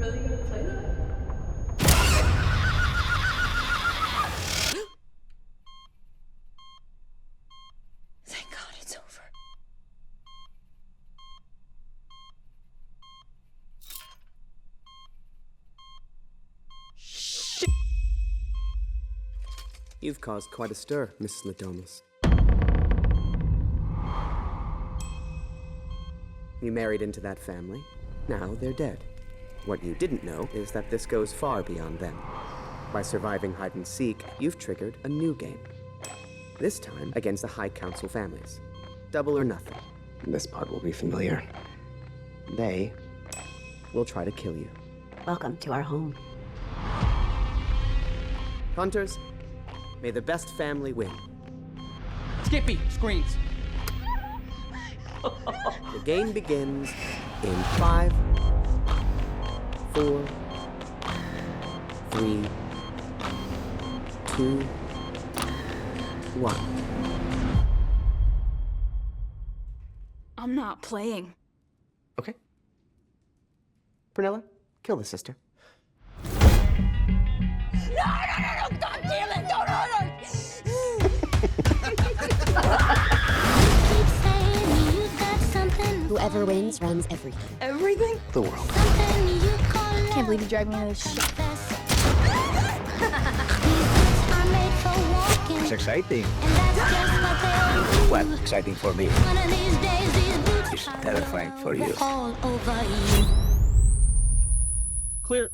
really gonna play that? Thank God it's over. Shit. You've caused quite a stir, Mrs. Ladomas. You married into that family. Now they're dead. What you didn't know is that this goes far beyond them. By surviving hide and seek, you've triggered a new game. This time against the High Council families. Double or nothing. This part will be familiar. They will try to kill you. Welcome to our home. Hunters, may the best family win. Skippy, screens. The game begins in 5, 4, 3, 2, 1. I'm not playing. Okay. Prunella, kill the sister. No, God damn it, no. Whoever wins runs everything. Everything? The world. Can't believe you dragged me into this shit. It's exciting. Well, exciting for me. It's terrifying for you. Clear.